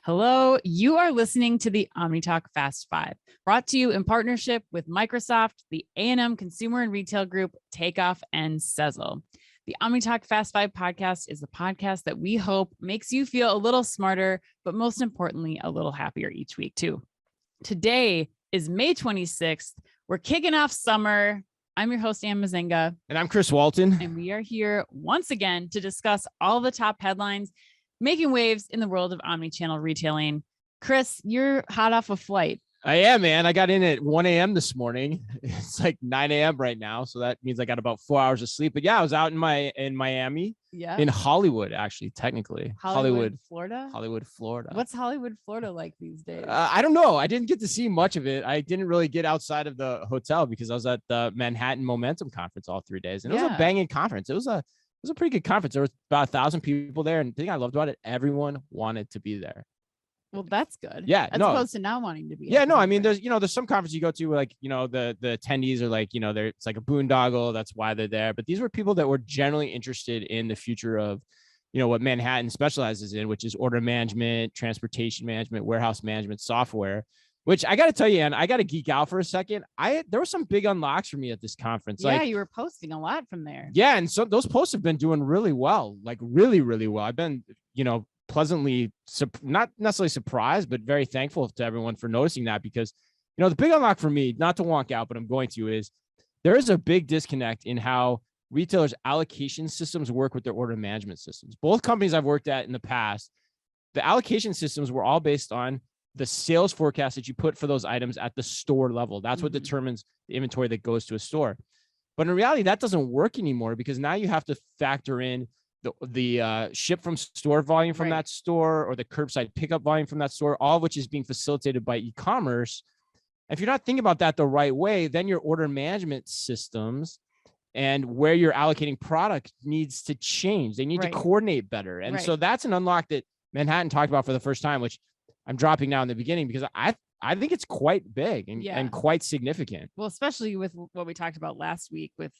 Hello, you are listening to the OmniTalk Fast Five, brought to you in partnership with Microsoft, the A&M Consumer and Retail Group, Takeoff, and Sezzle. The OmniTalk Fast Five podcast is the podcast that we hope makes you feel a little smarter, but most importantly, a little happier each week too. Today is May 26th. We're kicking off summer. I'm your host, Ann Mazinga. And I'm Chris Walton. And we are here once again to discuss all the top headlines making waves in the world of omnichannel retailing. Chris, you're hot off a flight. I am, man. I got in at 1 a.m. this morning. It's like 9 a.m. right now. So that means I got about 4 hours of sleep. But yeah, I was out in Miami. Yeah. In Hollywood, actually, technically. Hollywood, Florida? Hollywood, Florida. What's Hollywood, Florida like these days? I don't know. I didn't get to see much of it. I didn't really get outside of the hotel because I was at the Manhattan Momentum Conference all 3 days. And it was a banging conference. It was a pretty good conference. There was about 1,000 people there. And the thing I loved about it, everyone wanted to be there. Well, that's good. Yeah. As opposed to not wanting to be. Yeah, no, I mean, there's some conferences you go to where, like, the attendees are like, it's like a boondoggle. That's why they're there. But these were people that were generally interested in the future of, what Manhattan specializes in, which is order management, transportation management, warehouse management software, which I got to tell you, Ann, I got to geek out for a second. There were some big unlocks for me at this conference. Yeah, you were posting a lot from there. Yeah. And so those posts have been doing really well, like really, really well. I've been, pleasantly, not necessarily surprised, but very thankful to everyone for noticing that, because, the big unlock for me, not to wonk out, but I'm going to, is there is a big disconnect in how retailers' allocation systems work with their order management systems. Both companies I've worked at in the past, the allocation systems were all based on the sales forecast that you put for those items at the store level. That's what determines the inventory that goes to a store. But in reality, that doesn't work anymore, because now you have to factor in the ship from store volume from that store, or the curbside pickup volume from that store, all of which is being facilitated by e-commerce. If you're not thinking about that the right way, then your order management systems and where you're allocating product needs to change. They need to coordinate better. And so that's an unlock that Manhattan talked about for the first time, which I'm dropping now in the beginning, because I think it's quite big and quite significant. Well, especially with what we talked about last week with,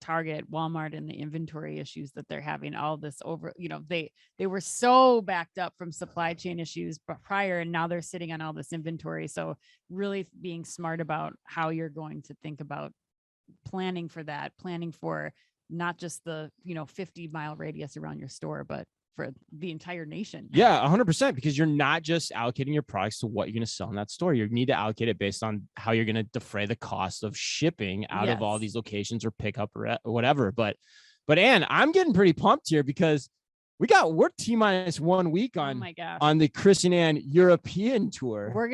Target, Walmart, and the inventory issues that they're having, all this over, they were so backed up from supply chain issues prior, and now they're sitting on all this inventory. So really being smart about how you're going to think about planning for that, planning for not just the, 50-mile radius around your store, but for the entire nation. Yeah, 100%, because you're not just allocating your products to what you're going to sell in that store. You need to allocate it based on how you're going to defray the cost of shipping out of all these locations or pickup or whatever. But Ann, I'm getting pretty pumped here, because we're T-minus 1 week on the Chris and Ann European tour. We're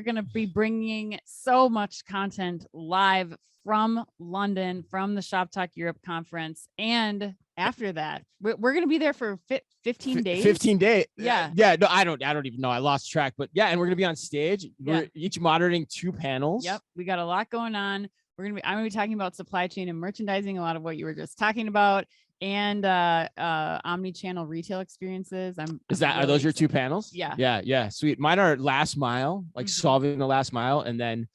gonna be bringing so much content live from London, from the Shop Talk Europe conference, and after that, we're going to be there for 15 days. 15 days. Yeah. No, I don't even know. I lost track, but yeah. And we're going to be on stage. We're each moderating 2 panels. Yep. We got a lot going on. I'm going to be talking about supply chain and merchandising, a lot of what you were just talking about, and omni-channel retail experiences. Are those your 2 panels? Yeah. Yeah. Sweet. Mine are last mile, like solving the last mile, and then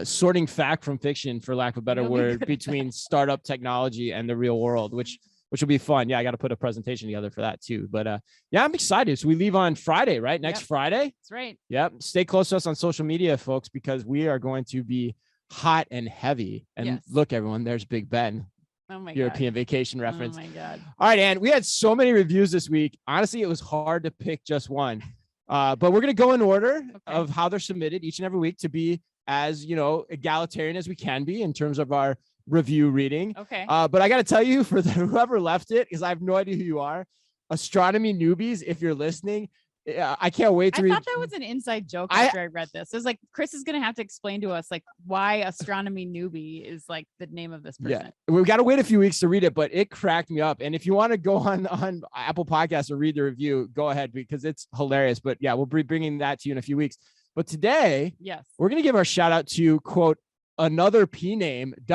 sorting fact from fiction, for lack of a better word, between startup technology and the real world, which will be fun. Yeah, I got to put a presentation together for that too. But yeah, I'm excited. So we leave on Friday, right? Next Friday. That's right. Yep. Stay close to us on social media, folks, because we are going to be hot and heavy. And look, everyone, there's Big Ben. Oh my European vacation reference. Oh my God. All right, Ann, we had so many reviews this week. Honestly, it was hard to pick just one. But we're going to go in order of how they're submitted each and every week to be as, egalitarian as we can be in terms of our review reading. Okay. But I got to tell you, for whoever left it, because I have no idea who you are, astronomy newbies, if you're listening, I can't wait to read. I thought that was an inside joke after I read this. It was like, Chris is going to have to explain to us, like, why astronomy newbie is like the name of this person. Yeah, we've got to wait a few weeks to read it, but it cracked me up. And if you want to go on Apple Podcasts and read the review, go ahead, because it's hilarious. But yeah, we'll be bringing that to you in a few weeks. But today, we're going to give our shout out to, quote, another pname.cvw,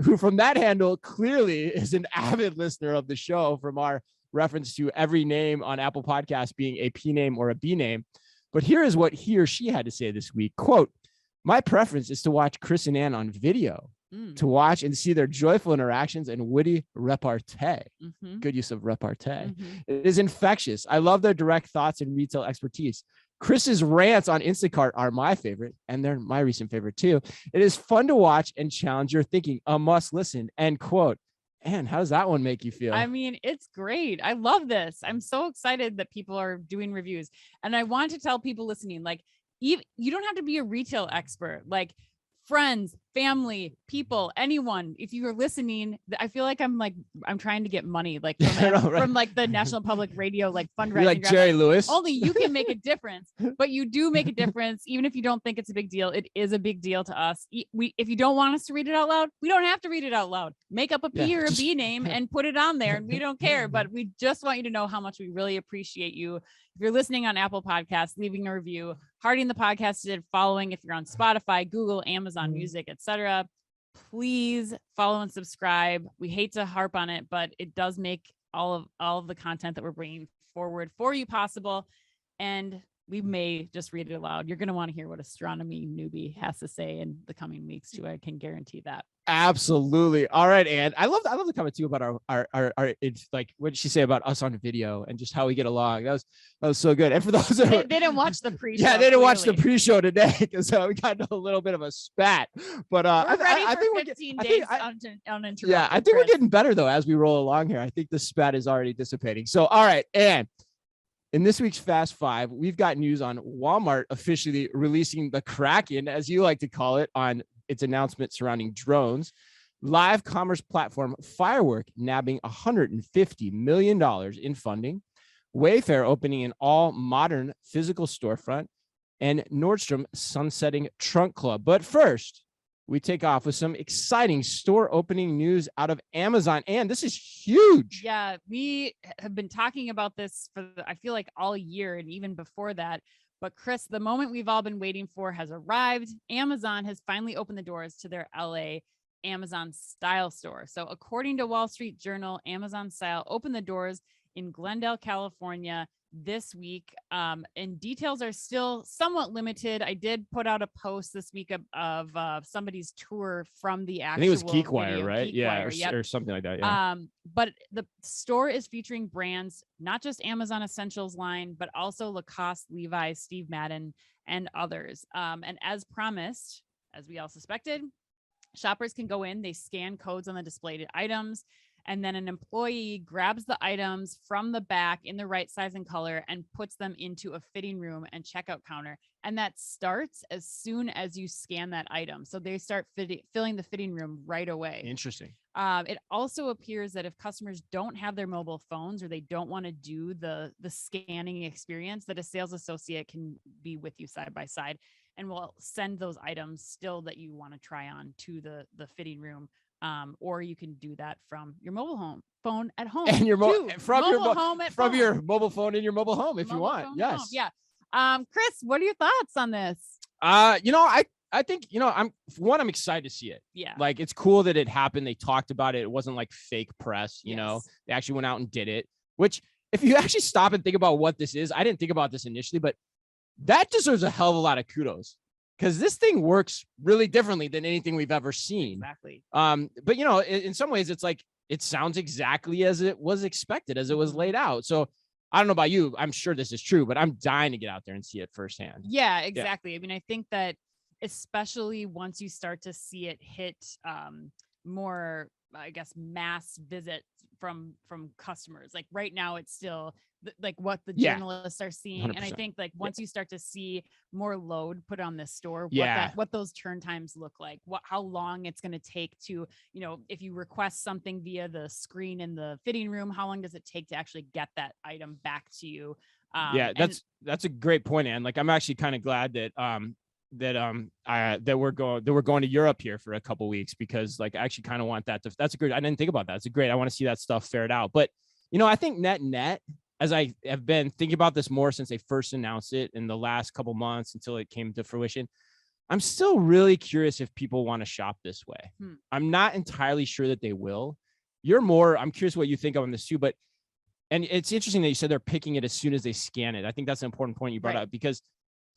who from that handle clearly is an avid listener of the show, from our reference to every name on Apple Podcasts being a P name or a B name. But here is what he or she had to say this week. Quote, my preference is to watch Chris and Ann on video. to watch and see their joyful interactions and witty repartee. Mm-hmm. Good use of repartee. Mm-hmm. It is infectious. I love their direct thoughts and retail expertise. Chris's rants on Instacart are my favorite, and they're my recent favorite too. It is fun to watch and challenge your thinking. A must listen, end quote. And how does that one make you feel? I mean, it's great. I love this. I'm so excited that people are doing reviews. And I want to tell people listening, like, you don't have to be a retail expert. Like, friends, family, people, anyone, if you are listening, I feel like I'm trying to get money, like from like the National Public Radio, like fundraising. You're like Jerry Lewis. Only you can make a difference, but you do make a difference. Even if you don't think it's a big deal, it is a big deal to us. If you don't want us to read it out loud, we don't have to read it out loud. Make up a P or a B name and put it on there, and we don't care. But we just want you to know how much we really appreciate you. If you're listening on Apple Podcasts, leaving a review, hearting the podcast, following. If you're on Spotify, Google, Amazon Music, etc., please follow and subscribe. We hate to harp on it, but it does make all of the content that we're bringing forward for you possible. And we may just read it aloud. You're going to want to hear what astronomy newbie has to say in the coming weeks too. I can guarantee that. Absolutely. All right. And I love the comment too about our it's like, what did she say about us on video and just how we get along? That was so good. And for those that they didn't watch the pre-show. Yeah, they didn't watch the pre-show today because we got a little bit of a spat. But I think we're 15 days uninterrupted. Yeah, I think we're getting better though as we roll along here. I think the spat is already dissipating. So all right, and in this week's Fast Five, we've got news on Walmart officially releasing the Kraken, as you like to call it, on its announcement surrounding drones. Live commerce platform Firework nabbing $150 million in funding. Wayfair opening an all-modern physical storefront. And Nordstrom sunsetting Trunk Club. But first, we take off with some exciting store opening news out of Amazon. And this is huge. Yeah, we have been talking about this for, I feel like, all year and even before that. But Chris, the moment we've all been waiting for has arrived. Amazon has finally opened the doors to their LA Amazon Style store. So according to Wall Street Journal, Amazon Style opened the doors in Glendale, California this week. And details are still somewhat limited. I did put out a post this week of somebody's tour from the actual, I think it was GeekWire, right? GeekWire, or something like that. Yeah. But the store is featuring brands, not just Amazon Essentials line, but also Lacoste, Levi's, Steve Madden, and others. And as promised, as we all suspected, shoppers can go in, they scan codes on the displayed items, and then an employee grabs the items from the back in the right size and color and puts them into a fitting room and checkout counter. And that starts as soon as you scan that item. So they start filling the fitting room right away. Interesting. It also appears that if customers don't have their mobile phones or they don't want to do the scanning experience, that a sales associate can be with you side by side and will send those items still that you want to try on to the fitting room. Or you can do that from your mobile phone at home. And your mobile phone in your mobile home if you want. Yes. Yeah. Chris, what are your thoughts on this? I think, I'm excited to see it. Yeah. Like, it's cool that it happened. They talked about it. It wasn't like fake press, you know, they actually went out and did it, which if you actually stop and think about what this is, I didn't think about this initially, but that deserves a hell of a lot of kudos. Because this thing works really differently than anything we've ever seen. Exactly. But in some ways, it's like it sounds exactly as it was expected, as it was laid out. So I don't know about you. I'm sure this is true, but I'm dying to get out there and see it firsthand. Yeah, exactly. Yeah. I mean, I think that especially once you start to see it hit more, I guess, mass visits from customers. Like right now, it's still like what the journalists are seeing. 100%. And I think like once you start to see more load put on this store, what those turn times look like, how long it's going to take to, if you request something via the screen in the fitting room, how long does it take to actually get that item back to you? That's a great point, Ann. Like, I'm actually kind of glad that that we're going to Europe here for a couple of weeks, because like I actually kind of want that that's a great, I didn't think about that. It's a great, I want to see that stuff ferret out. But I think net, as I have been thinking about this more since they first announced it in the last couple months until it came to fruition, I'm still really curious if people want to shop this way. I'm not entirely sure that they will. I'm curious what you think on this too, and it's interesting that you said they're picking it as soon as they scan it. I think that's an important point you brought up, because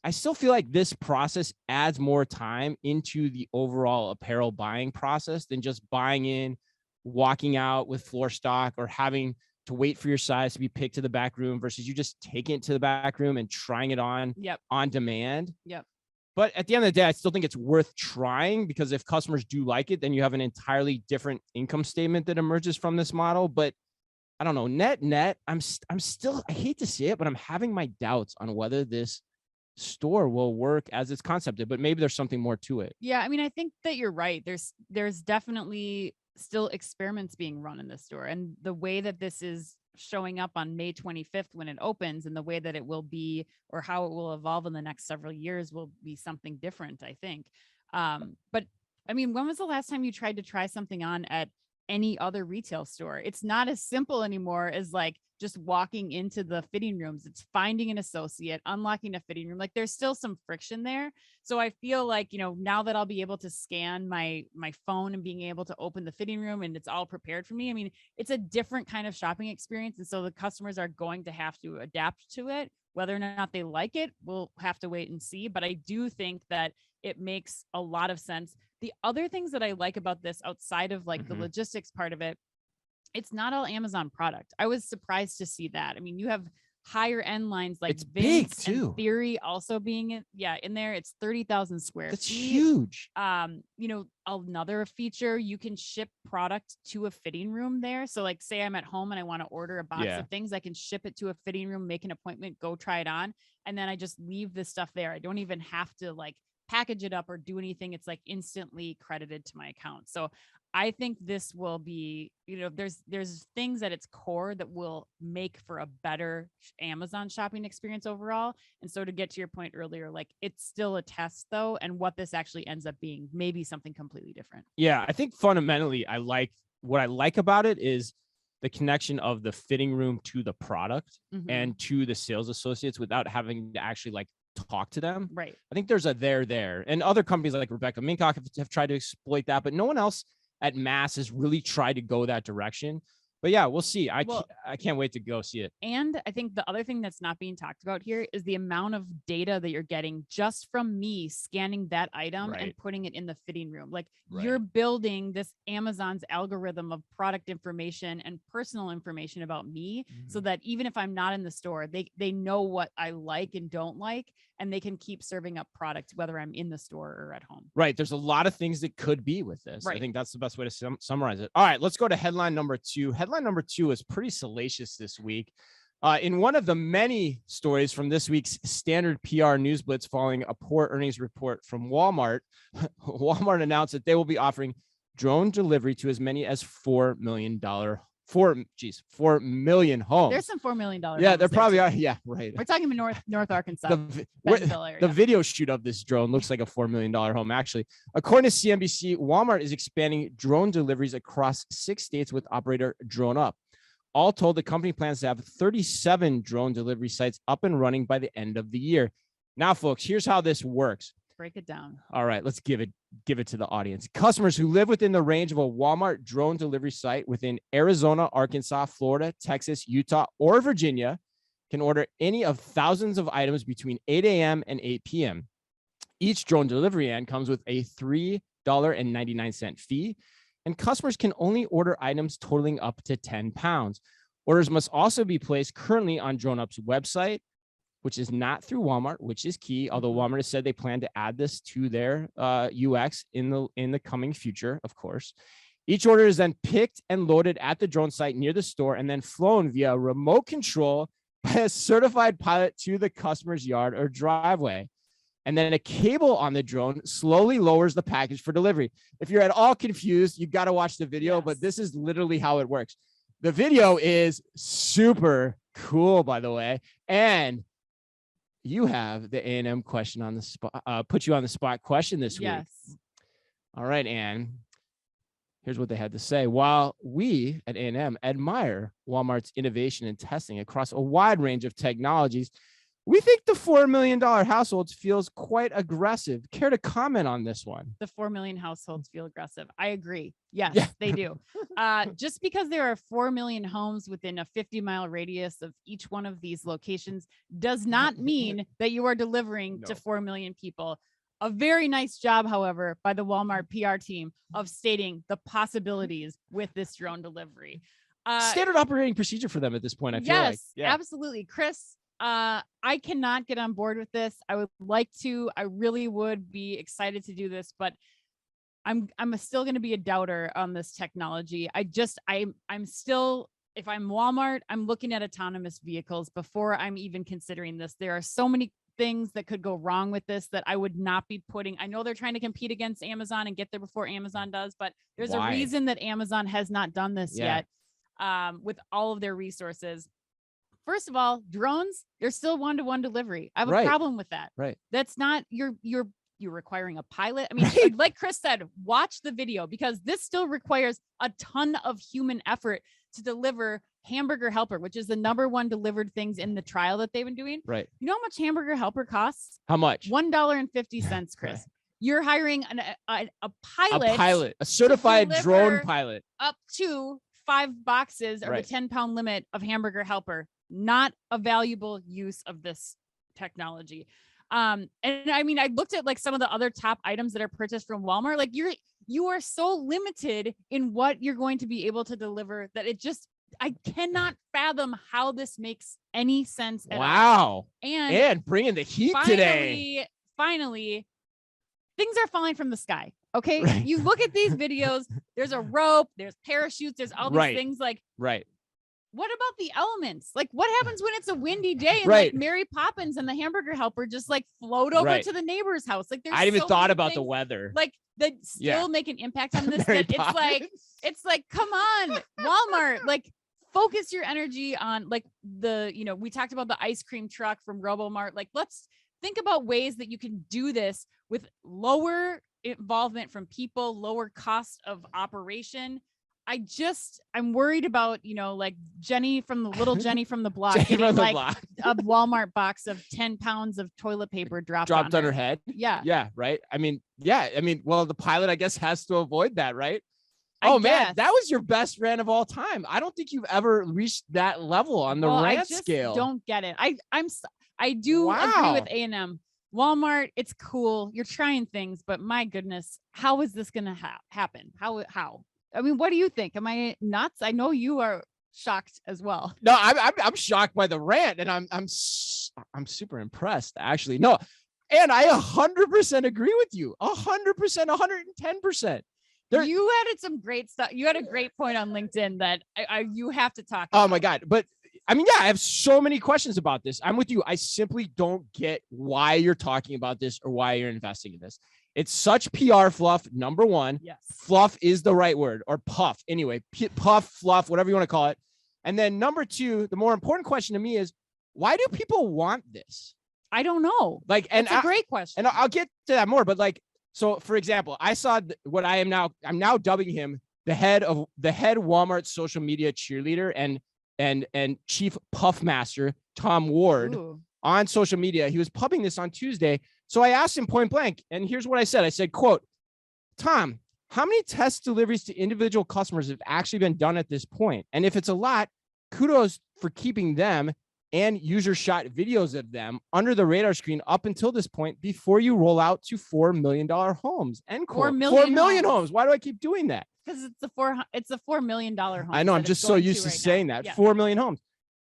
I still feel like this process adds more time into the overall apparel buying process than just buying in, walking out with floor stock, or having to wait for your size to be picked to the back room versus you just taking it to the back room and trying it on on demand. Yep. But at the end of the day, I still think it's worth trying, because if customers do like it, then you have an entirely different income statement that emerges from this model. But I don't know, net, I'm still, I hate to say it, but I'm having my doubts on whether this store will work as it's concepted, but maybe there's something more to it. Yeah, I mean, I think that you're right. There's definitely still experiments being run in this store, and the way that this is showing up on May 25th when it opens, and the way that it will be, or how it will evolve in the next several years, will be something different, I think. But I mean, when was the last time you tried to try something on at any other retail store? It's not as simple anymore as like just walking into the fitting rooms. It's finding an associate, unlocking a fitting room. Like there's still some friction there. So I feel like, now that I'll be able to scan my phone and being able to open the fitting room and it's all prepared for me, I mean, it's a different kind of shopping experience. And so the customers are going to have to adapt to it. Whether or not they like it, we'll have to wait and see. But I do think that it makes a lot of sense. The other things that I like about this, outside of like the logistics part of it, it's not all Amazon product. I was surprised to see that. I mean, you have higher end lines like It's Vince big too. and Theory also being in there. It's 30,000 square That's feet. huge. Another feature, you can ship product to a fitting room there. So like, say I'm at home and I want to order a box of things, I can ship it to a fitting room, make an appointment, go try it on. And then I just leave this stuff there. I don't even have to like package it up or do anything. It's like instantly credited to my account. So I think this will be, there's things at its core that will make for a better Amazon shopping experience overall. And so to get to your point earlier, like it's still a test though. And what this actually ends up being, maybe something completely different. Yeah. I think fundamentally, what I like about it is the connection of the fitting room to the product and to the sales associates without having to actually like talk to them. Right. I think there's a there. And other companies like Rebecca Minkoff have tried to exploit that, but no one else at mass has really tried to go that direction. But yeah, we'll see. I can't wait to go see it. And I think the other thing that's not being talked about here is the amount of data that you're getting just from me scanning that item and putting it in the fitting room. Like you're building this Amazon's algorithm of product information and personal information about me, so that even if I'm not in the store, they know what I like and don't like, and they can keep serving up product whether I'm in the store or at home. Right. There's a lot of things that could be with this. I think that's the best way to summarize it. All right, let's go to headline number 2. Headline number 2 is pretty salacious this week. In one of the many stories from this week's standard PR news blitz following a poor earnings report from Walmart, Walmart announced that they will be offering drone delivery to as many as 4 million homes. There's some $4 million. Yeah, there probably are. Yeah, right. We're talking about North Arkansas. The video shoot of this drone looks like a $4 million home, actually. According to CNBC, Walmart is expanding drone deliveries across 6 states with operator Drone Up. All told, the company plans to have 37 drone delivery sites up and running by the end of the year. Now, folks, here's how this works. Break it down. All right, let's give it to the audience. Customers who live within the range of a Walmart drone delivery site within Arizona, Arkansas, Florida, Texas, Utah, or Virginia can order any of thousands of items between 8 a.m. and 8 p.m. Each drone delivery end comes with a $3.99 fee, and customers can only order items totaling up to 10 pounds. Orders must also be placed currently on Drone Up's website, which is not through Walmart, which is key. Although Walmart has said they plan to add this to their UX in the coming future, of course. Each order is then picked and loaded at the drone site near the store and then flown via remote control by a certified pilot to the customer's yard or driveway. And then a cable on the drone slowly lowers the package for delivery. If you're at all confused, you got to watch the video, but this is literally how it works. The video is super cool, by the way. And you have the A&M question on the spot, put you on the spot question this week. Yes. All right, Ann. Here's what they had to say. While we at A&M admire Walmart's innovation and testing across a wide range of technologies, We think the $4 million households feels quite aggressive. Care to comment on this one? The 4 million households feel aggressive. I agree. Yes, Yeah. they do. Just because there are 4 million homes within a 50-mile radius of each one of these locations does not mean that you are delivering to 4 million people. A very nice job, however, by the Walmart PR team of stating the possibilities with this drone delivery. Standard operating procedure for them at this point, I feel like. Yes, absolutely. Chris, I cannot get on board with this. I would like to. I really would be excited to do this, but I'm still going to be a doubter on this technology. I'm still, if I'm Walmart, I'm looking at autonomous vehicles before I'm even considering this. There are so many things that could go wrong with this that I would not be putting. I know they're trying to compete against Amazon and get there before Amazon does, but there's a reason that Amazon has not done this yet with all of their resources. First of all, drones, they're still one-to-one delivery. I have a problem with that. Right. That's not, you're requiring a pilot. I mean, like Chris said, watch the video because this still requires a ton of human effort to deliver Hamburger Helper, which is the #1 delivered things in the trial that they've been doing. Right. You know how much Hamburger Helper costs? How much? $1.50, Chris. Right. You're hiring a pilot, a certified drone pilot, up to 5 boxes or the 10-pound limit of Hamburger Helper. Not a valuable use of this technology. And I mean, I looked at like some of the other top items that are purchased from Walmart. Like you are so limited in what you're going to be able to deliver that I cannot fathom how this makes any sense at all. And bringing the heat today. Finally, things are falling from the sky. Okay. Right. You look at these videos, there's a rope, there's parachutes, there's all these things like, what about the elements? Like what happens when it's a windy day and like Mary Poppins and the Hamburger Helper just like float over to the neighbor's house? Like there's I didn't even thought about the weather. Like that still make an impact on this. That it's like, come on, Walmart, like focus your energy on like we talked about the ice cream truck from RoboMart. Like let's think about ways that you can do this with lower involvement from people, lower cost of operation. I'm worried about, like Jenny from the little Jenny from the block getting like a Walmart box of 10 pounds of toilet paper dropped on her head. Yeah. Yeah. Right. I mean, well, the pilot, I guess, has to avoid that. Right. Oh man, that was your best rant of all time. I don't think you've ever reached that level on the rant scale. Don't get it. I do agree with A&M. Walmart, it's cool. You're trying things, but my goodness, how is this going to happen? How? I mean, what do you think? Am I nuts? I know you are shocked as well. No, I'm shocked by the rant, and I'm super impressed, actually. No, and I 100% agree with you. 100%, 110%. You added some great stuff. You had a great point on LinkedIn that you have to talk about. Oh my God. But I mean, I have so many questions about this. I'm with you. I simply don't get why you're talking about this or why you're investing in this. It's such PR fluff, number one. Yes. Fluff is the right word, or puff. Anyway, puff, fluff, whatever you want to call it. And then number two, the more important question to me is, why do people want this? I don't know. It's a great question. And I'll get to that more, but so for example, I saw what I'm now dubbing him the head Walmart social media cheerleader and chief puff master, Tom Ward. Ooh. On social media. He was pubbing this on Tuesday. So I asked him point blank, and here's what I said. I said, quote, Tom, how many test deliveries to individual customers have actually been done at this point? And if it's a lot, kudos for keeping them and user shot videos of them under the radar screen up until this point before you roll out to $4 million homes. End quote. 4 million homes. Why do I keep doing that? Because it's a $4 million home. I know. I'm just so used to saying that. Yeah. 4 million homes.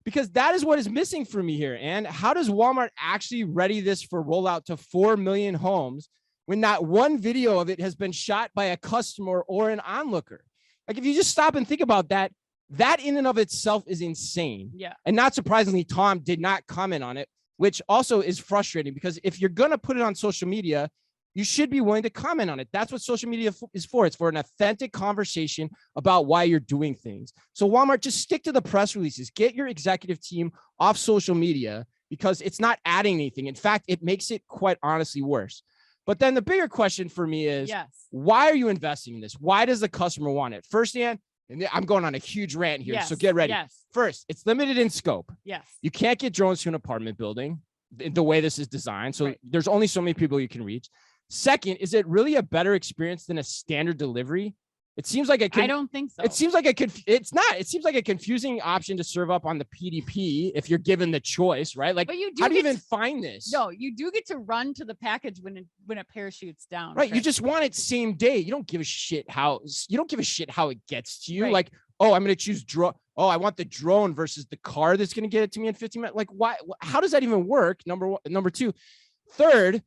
Because that is what is missing for me here. And how does Walmart actually ready this for rollout to 4 million homes when not one video of it has been shot by a customer or an onlooker? Like, if you just stop and think about that, that in and of itself is insane. Yeah. And not surprisingly, Tom did not comment on it, which also is frustrating because if you're going to put it on social media, you should be willing to comment on it. That's what social media is for. It's for an authentic conversation about why you're doing things. So Walmart, just stick to the press releases. Get your executive team off social media because it's not adding anything. In fact, it makes it quite honestly worse. But then the bigger question for me is, why are you investing in this? Why does the customer want it? First, Ann, and I'm going on a huge rant here, so get ready. First, it's limited in scope. Yes. You can't get drones to an apartment building. the way this is designed. So Right. there's only so many people you can reach. Second, is it really a better experience than a standard delivery? It seems like I don't think so. It seems like it's not. It seems like a confusing option to serve up on the PDP if you're given the choice, right? Like, But you do how do you get even find this? No, you do get to run to the package when it parachutes down. Right. You Chris. just want it same day. You don't give a shit how it gets to you. Right. Like, oh, I'm going to choose drone. Oh, I want the drone versus the car that's going to get it to me in 15 minutes. Like, why? How does that even work? Number one. Number two. Third,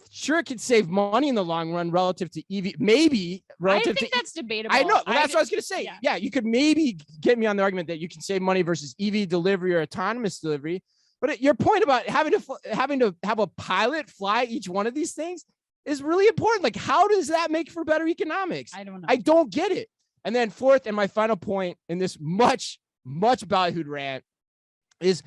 sure, it could save money in the long run relative to EV. Maybe relative I think to that's debatable. I know. Well, that's what I was going to say. Yeah. Yeah, you could maybe get me on the argument that you can save money versus EV delivery or autonomous delivery. But your point about having to have a pilot fly each one of these things is really important. Like, how does that make for better economics? I don't know. I don't get it. And then fourth, and my final point in this much ballyhooed rant is,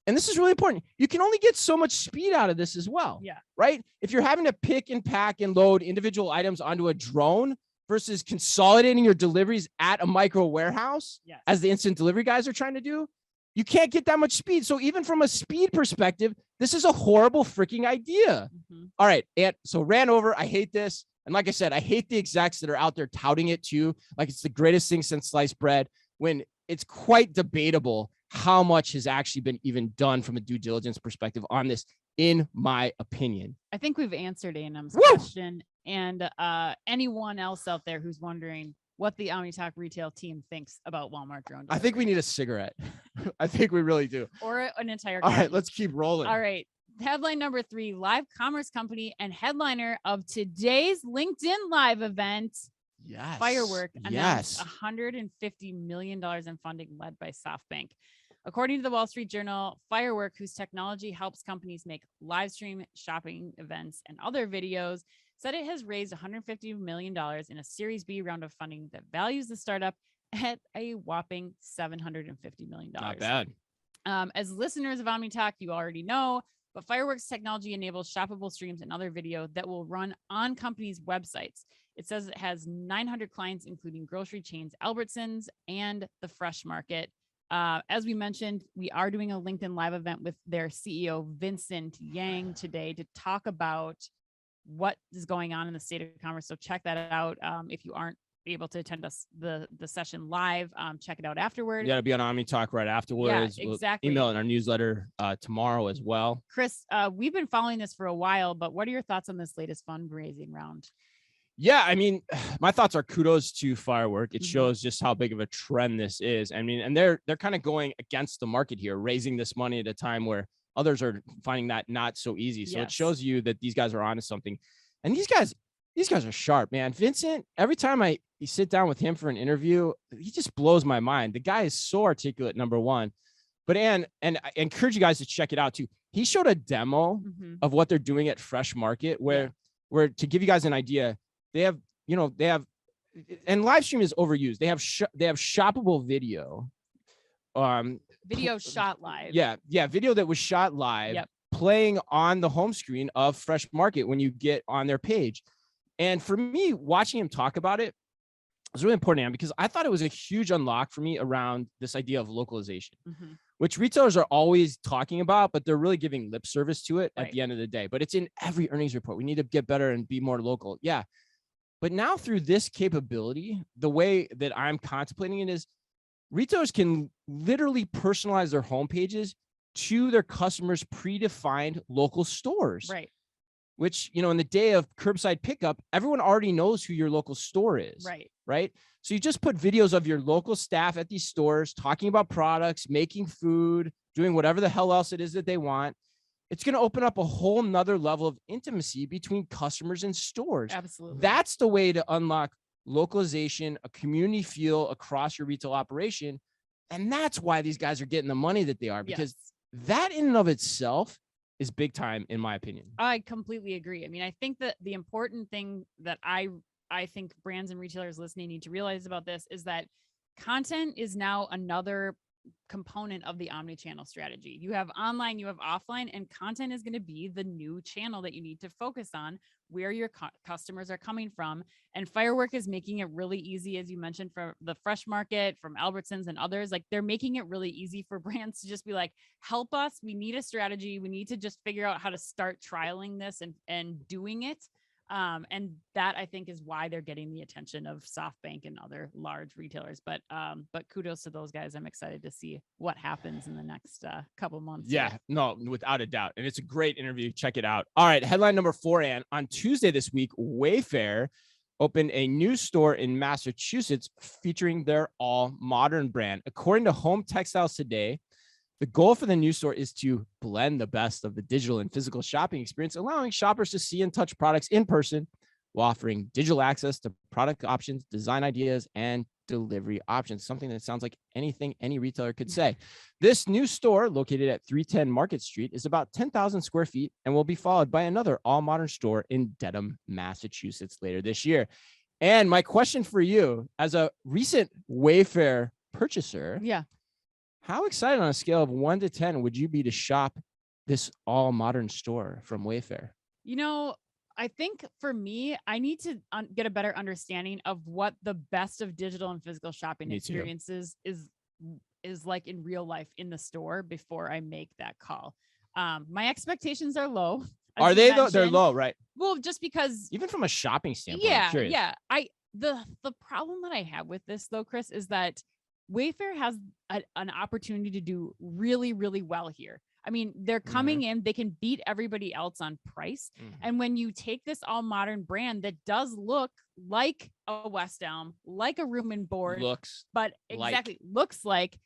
and this is really important, you can only get so much speed out of this as well. Yeah. Right? If you're having to pick and pack and load individual items onto a drone versus consolidating your deliveries at a micro warehouse, Yes. as the instant delivery guys are trying to do, you can't get that much speed. So even from a speed perspective, this is a horrible freaking idea. Mhm. All right. And so ran over. I hate this. And like I said, I hate the execs that are out there touting it too. Like it's the greatest thing since sliced bread, when it's quite debatable how much has actually been even done from a due diligence perspective on this, in my opinion. I think we've answered A&M's Woo! question, and anyone else out there who's wondering what the OmniTalk retail team thinks about Walmart drone I think we need a cigarette. I think we really do. or an entire All right, carton. let's keep rolling. All right. Headline number 3, live commerce company and headliner of today's LinkedIn Live event, Yes. Firework, announced Yes. $150 million in funding led by SoftBank. According to the Wall Street Journal, Firework, whose technology helps companies make live stream shopping events and other videos, said it has raised $150 million in a Series B round of funding that values the startup at a whopping $750 million. Not bad. As listeners of OmniTalk, you already know, but Fireworks technology enables shoppable streams and other video that will run on companies' websites. It says it has 900 clients, including grocery chains Albertsons and the Fresh Market. As we mentioned, we are doing a LinkedIn Live event with their CEO, Vincent Yang, today to talk about what is going on in the state of commerce. So check that out. If you aren't able to attend us the session live, check it out afterward. You got to be on OmniTalk right afterwards. Yeah, exactly. We'll email in our newsletter tomorrow as well. Chris, we've been following this for a while, but what are your thoughts on this latest fundraising round? Yeah, I mean, my thoughts are kudos to Firework. It Mhm. shows just how big of a trend this is. I mean, and they're kind of going against the market here, raising this money at a time where others are finding that not so easy. So it Yes. shows you that these guys are onto something. And these guys are sharp, man. Vincent, every time you sit down with him for an interview, he just blows my mind. The guy is so articulate, number one. But and I encourage you guys to check it out too. He showed a demo Mhm. of what they're doing at Fresh Market, where to give you guys an idea, they have, and live stream is overused. They have shoppable video. Video shot live. Yeah. Video that was shot live, Yep. playing on the home screen of Fresh Market when you get on their page. And for me, watching him talk about it was really important, because I thought it was a huge unlock for me around this idea of localization, Mhm. which retailers are always talking about, but they're really giving lip service to it at Right. the end of the day. But it's in every earnings report. We need to get better and be more local. Yeah. But now through this capability, the way that I'm contemplating it is retailers can literally personalize their homepages to their customers' predefined local stores, Right. which, in the day of curbside pickup, everyone already knows who your local store is. Right. Right. So you just put videos of your local staff at these stores talking about products, making food, doing whatever the hell else it is that they want. It's going to open up a whole nother level of intimacy between customers and stores. Absolutely. That's the way to unlock localization, a community feel across your retail operation. And that's why these guys are getting the money that they are, because that in and of itself is big time, in my opinion. I completely agree. I mean, I think that the important thing that I think brands and retailers listening need to realize about this is that content is now another component of the omni-channel strategy. You have online, you have offline, and content is going to be the new channel that you need to focus on, where your customers are coming from. And Firework is making it really easy, as you mentioned, for the Fresh Market, from Albertsons and others. Like, they're making it really easy for brands to just be like, help us. We need a strategy. We need to just figure out how to start trialing this and doing it. And that, I think, is why they're getting the attention of SoftBank and other large retailers. But kudos to those guys. I'm excited to see what happens in the next couple months. Yeah, no, without a doubt. And it's a great interview. Check it out. All right. Headline number 4, Ann. On Tuesday this week, Wayfair opened a new store in Massachusetts featuring their all modern brand. According to Home Textiles Today, the goal for the new store is to blend the best of the digital and physical shopping experience, allowing shoppers to see and touch products in person while offering digital access to product options, design ideas, and delivery options. Something that sounds like anything any retailer could say. This new store, located at 310 Market Street, is about 10,000 square feet and will be followed by another all-modern store in Dedham, Massachusetts later this year. And my question for you, as a recent Wayfair purchaser, how excited on a scale of 1 to 10 would you be to shop this all modern store from Wayfair? You know, I think for me, I need to get a better understanding of what the best of digital and physical shopping experiences is like in real life in the store before I make that call. My expectations are low. Are they though? They're low, right? Well, just because even from a shopping standpoint, I'm curious. The problem that I have with this though, Chris, is that Wayfair has an opportunity to do really, really well here. I mean, they're coming in, they can beat everybody else on price. And when you take this all modern brand that does look like a West Elm, like a Room and Board, looks like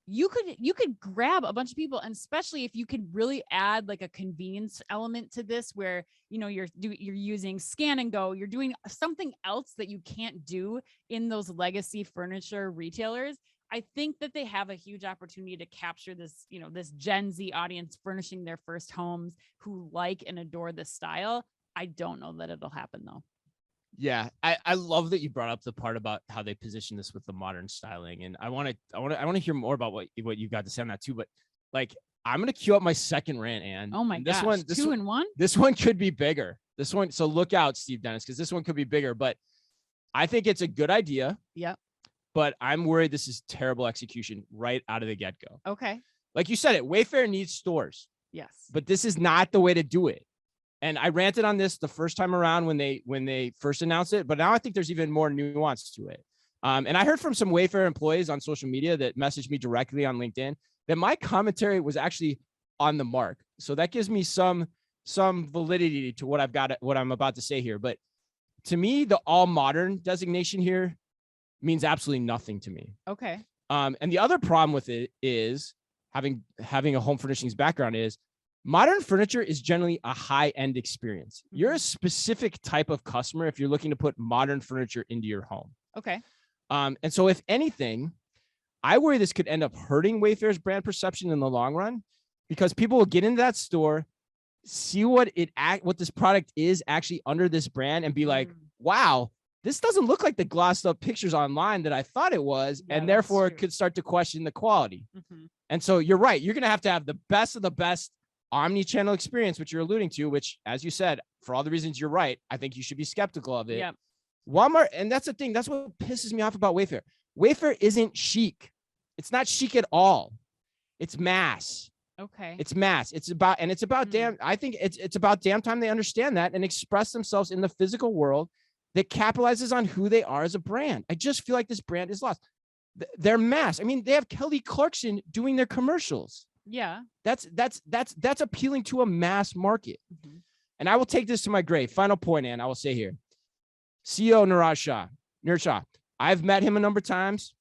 you could grab a bunch of people. And especially if you could really add like a convenience element to this, where, you know, you're using scan and go, you're doing something else that you can't do in those legacy furniture retailers. I think that they have a huge opportunity to capture this, you know, this Gen Z audience furnishing their first homes who like and adore this style. I don't know that it'll happen though. Yeah, I love that you brought up the part about how they position this with the modern styling, and I want to hear more about what you got to say on that too. But like, I'm gonna queue up my second rant, Ann. Oh my gosh, two in one. This one could be bigger. This one, so look out, Steve Dennis, because this one could be bigger. But I think it's a good idea. Yep. But I'm worried this is terrible execution right out of the get-go. Okay. Like you said, Wayfair needs stores. Yes. But this is not the way to do it. And I ranted on this the first time around when they first announced it, but now I think there's even more nuance to it. And I heard from some Wayfair employees on social media that messaged me directly on LinkedIn that my commentary was actually on the mark. So that gives me some validity to what I'm about to say here. But to me, the all modern designation here means absolutely nothing to me. Okay. And the other problem with it is having a home furnishings background is modern furniture is generally a high-end experience. You're a specific type of customer if you're looking to put modern furniture into your home. Okay. And so if anything, I worry this could end up hurting Wayfair's brand perception in the long run, because people will get into that store, see what this product is actually under this brand, and be like, wow, this doesn't look like the glossed up pictures online that I thought it was. Yeah, and therefore it could start to question the quality. And so you're right. You're going to have the best of the best omni-channel experience, which you're alluding to, which, as you said, for all the reasons you're right, I think you should be skeptical of it. Yep. Walmart, and that's the thing. That's what pisses me off about Wayfair. Wayfair isn't chic. It's not chic at all. It's mass. Okay. It's mass. It's about I think it's about damn time they understand that and express themselves in the physical world that capitalizes on who they are as a brand. I just feel like this brand is lost. They're mass. I mean, they have Kelly Clarkson doing their commercials. Yeah. That's appealing to a mass market. And I will take this to my grave. Final point, Ann, I will say here. CEO Niraj Shah. I've met him a number of times.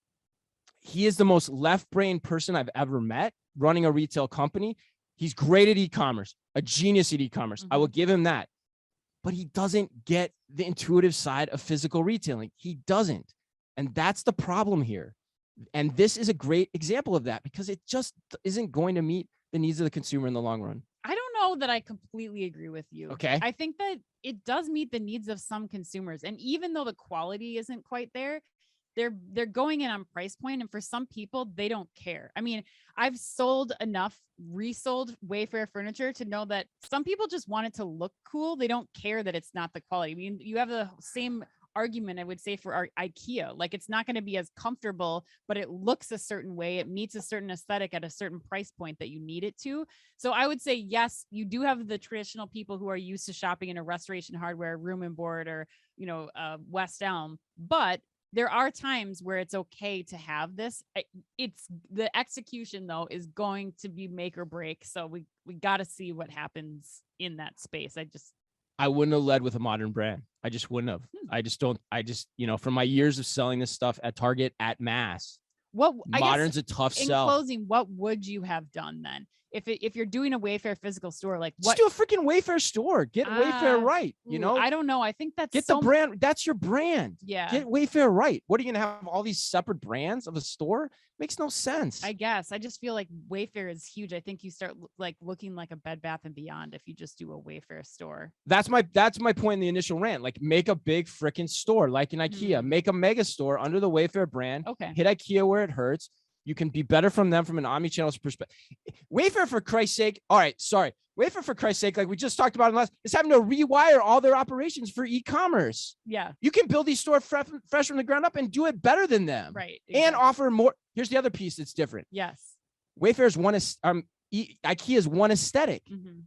He is the most left-brain person I've ever met running a retail company. He's great at e-commerce, a genius at e-commerce. I will give him that. But he doesn't get the intuitive side of physical retailing. He doesn't. And that's the problem here. And this is a great example of that, because it just isn't going to meet the needs of the consumer in the long run. I don't know that I completely agree with you. Okay. I think that it does meet the needs of some consumers. And even though the quality isn't quite there, they're going in on price point, and for some people they don't care. I mean, I've sold enough resold Wayfair furniture to know that some people just want it to look cool. They don't care that it's not the quality. I mean, you have the same argument, I would say, for our IKEA. Like, it's not going to be as comfortable, but it looks a certain way. It meets a certain aesthetic at a certain price point that you need it to. So I would say, yes, you do have the traditional people who are used to shopping in a Restoration Hardware, Room and Board, or, West Elm, but there are times where it's okay to have this. It's the execution, though, is going to be make or break. So we got to see what happens in that space. I wouldn't have led with a modern brand. I just wouldn't have. From my years of selling this stuff at Target, at mass, modern's a tough sell. In closing, what would you have done then? If you're doing a Wayfair physical store, like what? Just do a freaking Wayfair store. Get Wayfair right. I don't know. I think that's get the brand. That's your brand. Yeah. Get Wayfair right. What are you gonna have all these separate brands of a store? Makes no sense. I guess. I just feel like Wayfair is huge. I think you start like looking like a Bed Bath and Beyond if you just do a Wayfair store. That's my point in the initial rant. Like, make a big freaking store, like an IKEA. Make a mega store under the Wayfair brand. Okay. Hit IKEA where it hurts. You can be better from them from an omnichannel perspective. Wayfair, for Christ's sake. All right, sorry. Wayfair, for Christ's sake, like we just talked about is having to rewire all their operations for e-commerce. Yeah. You can build these stores fresh from the ground up and do it better than them. Right. Exactly. And offer more. Here's the other piece that's different. Yes. Wayfair's IKEA's one aesthetic.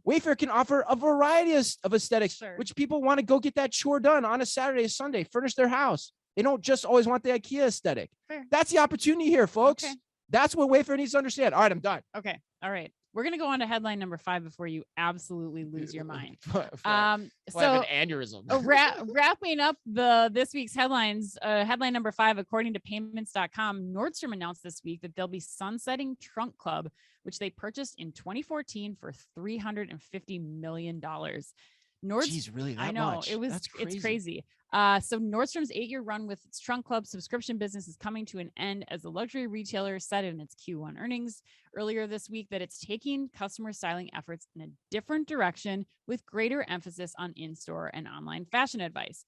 Wayfair can offer a variety of aesthetics, which people want to go get that chore done on a Saturday, or Sunday, furnish their house. They don't just always want the IKEA aesthetic. Fair. That's the opportunity here, folks. Okay. That's what Wayfair needs to understand. All right, I'm done. Okay. All right. We're going to go on to headline number 5 before you absolutely lose your mind. So I have an aneurysm. Wrapping up this week's headlines, headline number 5, according to payments.com, Nordstrom announced this week that they'll be sunsetting Trunk Club, which they purchased in 2014 for $350 million. Jeez, really that much? I know. It's crazy. So Nordstrom's 8-year run with its Trunk Club subscription business is coming to an end, as the luxury retailer said in its Q1 earnings earlier this week that it's taking customer styling efforts in a different direction with greater emphasis on in-store and online fashion advice.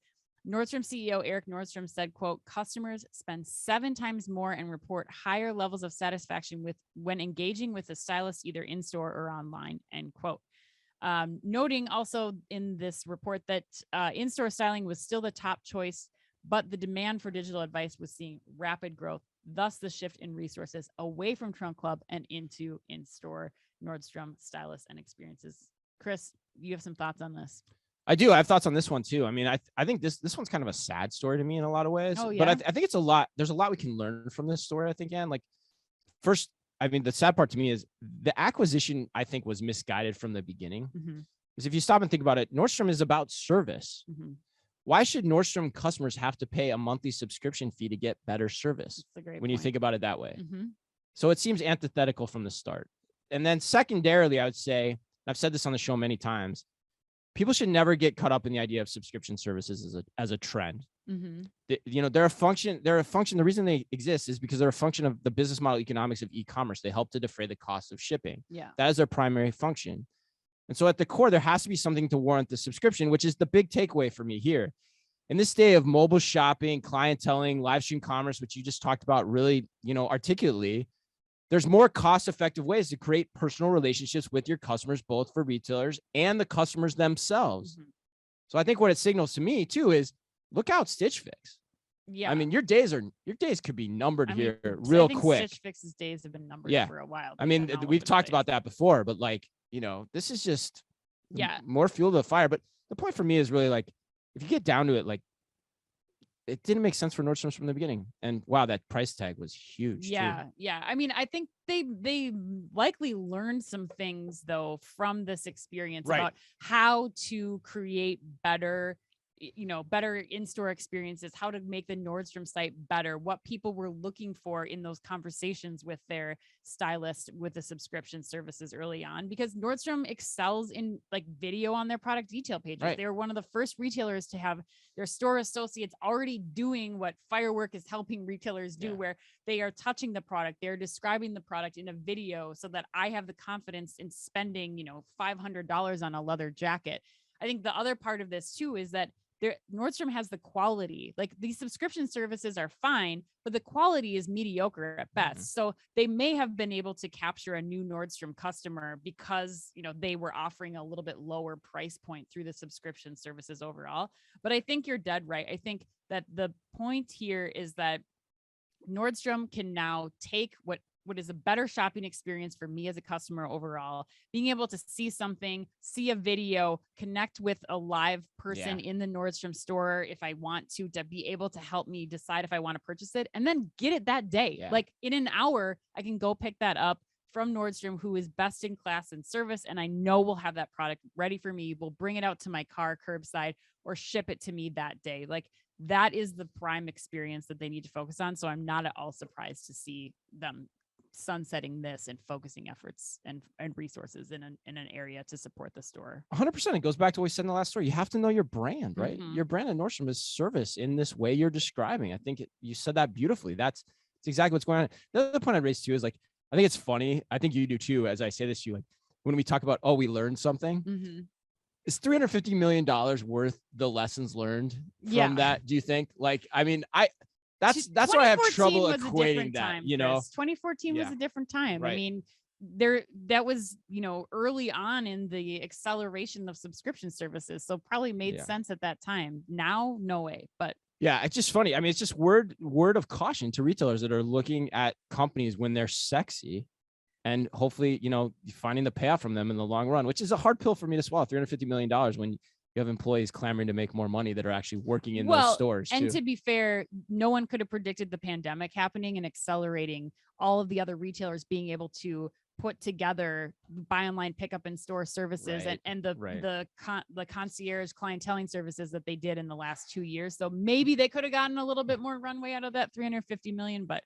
Nordstrom CEO Eric Nordstrom said, quote, customers spend 7 times more and report higher levels of satisfaction when engaging with a stylist either in-store or online, end quote. Noting also in this report that in-store styling was still the top choice, but the demand for digital advice was seeing rapid growth, thus the shift in resources away from Trunk Club and into in-store Nordstrom stylists and experiences. Chris, you have some thoughts on this? I do. I have thoughts on this one too. I mean, I think this one's kind of a sad story to me in a lot of ways, but I think it's a lot. There's a lot we can learn from this story, I think. And like, first, I mean, the sad part to me is the acquisition, I think, was misguided from the beginning. Because if you stop and think about it, Nordstrom is about service. Why should Nordstrom customers have to pay a monthly subscription fee to get better service when you think about it that way? So it seems antithetical from the start. And then secondarily, I would say, I've said this on the show many times, people should never get caught up in the idea of subscription services as a trend. They're a function. The reason they exist is because they're a function of the business model economics of e-commerce. They help to defray the cost of shipping. Yeah, that is their primary function. And so at the core, there has to be something to warrant the subscription, which is the big takeaway for me here. In this day of mobile shopping, clienteling, live stream commerce, which you just talked about really, articulately, there's more cost-effective ways to create personal relationships with your customers, both for retailers and the customers themselves. So I think what it signals to me too is, look out, Stitch Fix. Yeah. I mean, your days could be numbered here real quick. Stitch Fix's days have been numbered for a while. I mean, we've talked about that before, but like, this is just more fuel to the fire. But the point for me is really like, if you get down to it, like, it didn't make sense for Nordstrom from the beginning. And wow, that price tag was huge. Yeah. Yeah. I mean, I think they likely learned some things though from this experience about how to create better in-store experiences, how to make the Nordstrom site better, what people were looking for in those conversations with their stylist with the subscription services early on, because Nordstrom excels in like video on their product detail pages. They were one of the first retailers to have their store associates already doing what Firework is helping retailers do, where they are touching the product, they're describing the product in a video so that I have the confidence in spending, $500 on a leather jacket. I think the other part of this too is that Nordstrom has the quality. Like these subscription services are fine, but the quality is mediocre at best. So they may have been able to capture a new Nordstrom customer because, they were offering a little bit lower price point through the subscription services overall. But I think you're dead right. I think that the point here is that Nordstrom can now take what is a better shopping experience for me as a customer overall, being able to see something, see a video, connect with a live person in the Nordstrom store if I want to be able to help me decide if I want to purchase it, and then get it that day. Yeah. Like in an hour, I can go pick that up from Nordstrom, who is best in class in service. And I know we'll have that product ready for me. We'll bring it out to my car curbside or ship it to me that day. Like that is the prime experience that they need to focus on. So I'm not at all surprised to see them sunsetting this and focusing efforts and resources in an area to support the store. 100%. It goes back to what we said in the last story. You have to know your brand, right? Mhm. Your brand at Nordstrom is service in this way you're describing. I think you said that beautifully. That's exactly what's going on. The other point I'd raise too is like, I think it's funny. I think you do too. As I say this to you, like when we talk about, we learned something, is $350 million worth the lessons learned from that? Do you think? Like, I mean, that's why I have trouble equating that, time, 2014 was a different time. Right. I mean, that was, early on in the acceleration of subscription services. So probably made sense at that time. Now, no way. But yeah, it's just funny. I mean, it's just word of caution to retailers that are looking at companies when they're sexy and hopefully, finding the payoff from them in the long run, which is a hard pill for me to swallow. $350 million when you have employees clamoring to make more money that are actually working in those stores. And to be fair, no one could have predicted the pandemic happening and accelerating all of the other retailers being able to put together buy online, pick up in store services and the concierge clienteling services that they did in the last 2 years. So maybe they could have gotten a little bit more runway out of that 350 million, but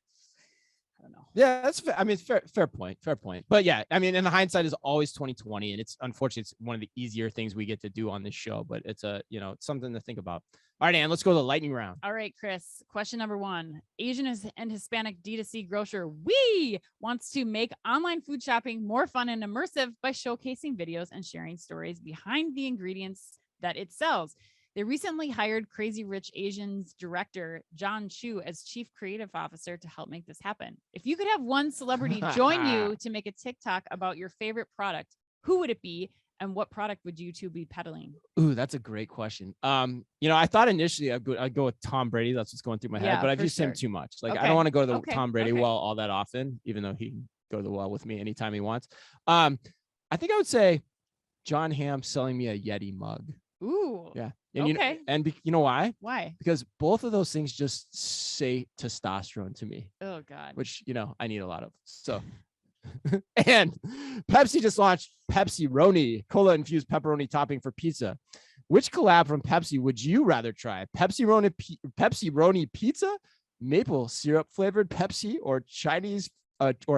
I don't know. Yeah, that's fair. I mean, fair point. But yeah, I mean, in the hindsight is always 2020, and it's unfortunately it's one of the easier things we get to do on this show, but it's it's something to think about. All right, Ann, let's go to the lightning round. All right, Chris. Question number 1. Asian and Hispanic D2C grocer Wee wants to make online food shopping more fun and immersive by showcasing videos and sharing stories behind the ingredients that it sells. They recently hired Crazy Rich Asians director John Chu as chief creative officer to help make this happen. If you could have one celebrity join you to make a TikTok about your favorite product, who would it be? And what product would you two be peddling? Ooh, that's a great question. I thought initially I'd go with Tom Brady. That's what's going through my head, but I've used him too much. Like, I don't want to go to the Tom Brady well all that often, even though he can go to the well with me anytime he wants. I think I would say Jon Hamm selling me a Yeti mug. Ooh. Yeah. And you know why? Why? Because both of those things just say testosterone to me. Oh God. Which, I need a lot of. So, and Pepsi just launched Pepsi-roni, cola-infused pepperoni topping for pizza. Which collab from Pepsi would you rather try? Pepsi-roni pizza, maple syrup flavored Pepsi, or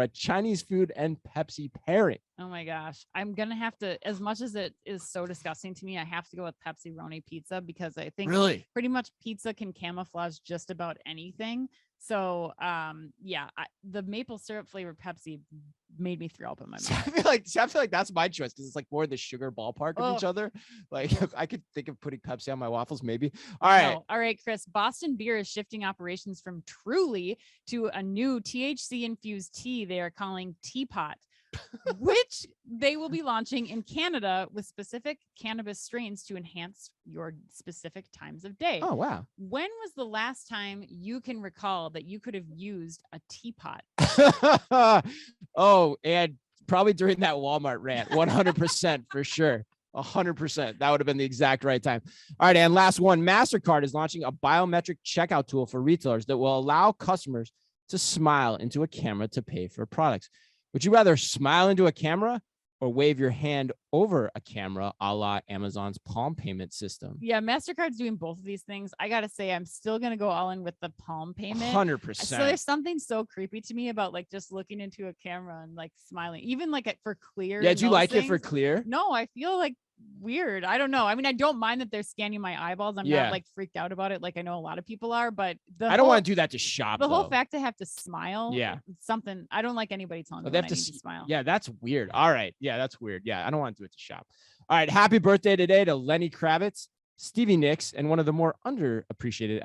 a Chinese food and Pepsi pairing? Oh my gosh. I'm going to have to, as much as it is so disgusting to me, I have to go with Pepsi-roni pizza because I think pretty much pizza can camouflage just about anything. So, the maple syrup flavored Pepsi made me throw up in my mouth. I feel like that's my choice because it's like more the sugar ballpark of each other. Like I could think of putting Pepsi on my waffles, maybe. All right. No. All right, Chris. Boston Beer is shifting operations from Truly to a new THC infused tea they are calling Teapot, which they will be launching in Canada with specific cannabis strains to enhance your specific times of day. Oh, wow. When was the last time you can recall that you could have used a teapot? And probably during that Walmart rant, 100% for sure. 100%. That would have been the exact right time. All right, and last one. Mastercard is launching a biometric checkout tool for retailers that will allow customers to smile into a camera to pay for products. Would you rather smile into a camera or wave your hand over a camera, a la Amazon's Palm payment system? Yeah, Mastercard's doing both of these things. I got to say, I'm still going to go all in with the Palm payment. 100%. So there's something so creepy to me about like just looking into a camera and like smiling, even like for clear. Yeah, do you like it for clear? No, I feel like weird. I don't know. I mean, I don't mind that they're scanning my eyeballs. I'm not like freaked out about it like I know a lot of people are, but I don't want to do that to shop. The whole fact I have to smile. Yeah. Something I don't like anybody telling me I need to smile. Yeah, that's weird. All right. Yeah, that's weird. Yeah, I don't want to do it to shop. All right. Happy birthday today to Lenny Kravitz. Stevie Nicks, and one of the more underappreciated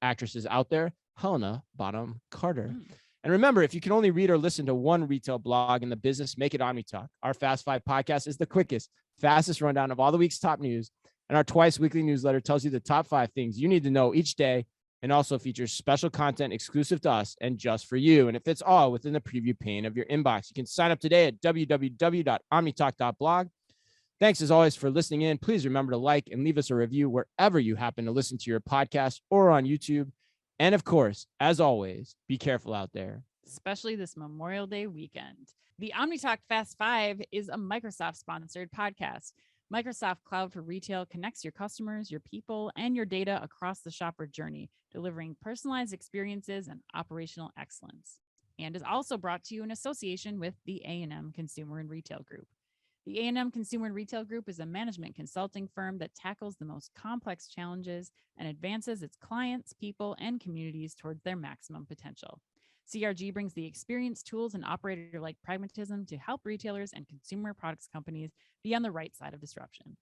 actresses out there, Helena Bonham Carter. And remember, if you can only read or listen to one retail blog in the business, make it OmniTalk. Our Fast Five podcast is the quickest, fastest rundown of all the week's top news. And our twice weekly newsletter tells you the top 5 things you need to know each day, and also features special content exclusive to us and just for you. And it fits all within the preview pane of your inbox. You can sign up today at www.omnitalk.blog. Thanks as always for listening in. Please remember to like and leave us a review wherever you happen to listen to your podcast or on YouTube. And of course, as always, be careful out there, especially this Memorial Day weekend. The OmniTalk Fast 5 is a Microsoft-sponsored podcast. Microsoft Cloud for Retail connects your customers, your people, and your data across the shopper journey, delivering personalized experiences and operational excellence. And is also brought to you in association with the A&M Consumer and Retail Group. The A&M Consumer and Retail Group is a management consulting firm that tackles the most complex challenges and advances its clients, people, and communities towards their maximum potential. CRG brings the experience, tools, and operator-like pragmatism to help retailers and consumer products companies be on the right side of disruption.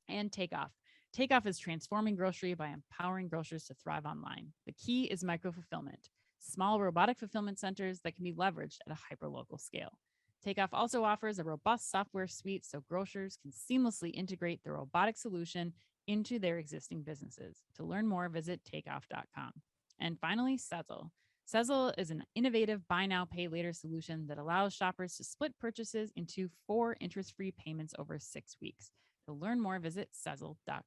And Takeoff. Takeoff is transforming grocery by empowering grocers to thrive online. The key is micro-fulfillment, small robotic fulfillment centers that can be leveraged at a hyperlocal scale. Takeoff also offers a robust software suite so grocers can seamlessly integrate the robotic solution into their existing businesses. To learn more, visit takeoff.com. And finally, Sezzle. Sezzle is an innovative buy now, pay later solution that allows shoppers to split purchases into 4 interest-free payments over 6 weeks. To learn more, visit Sezzle.com.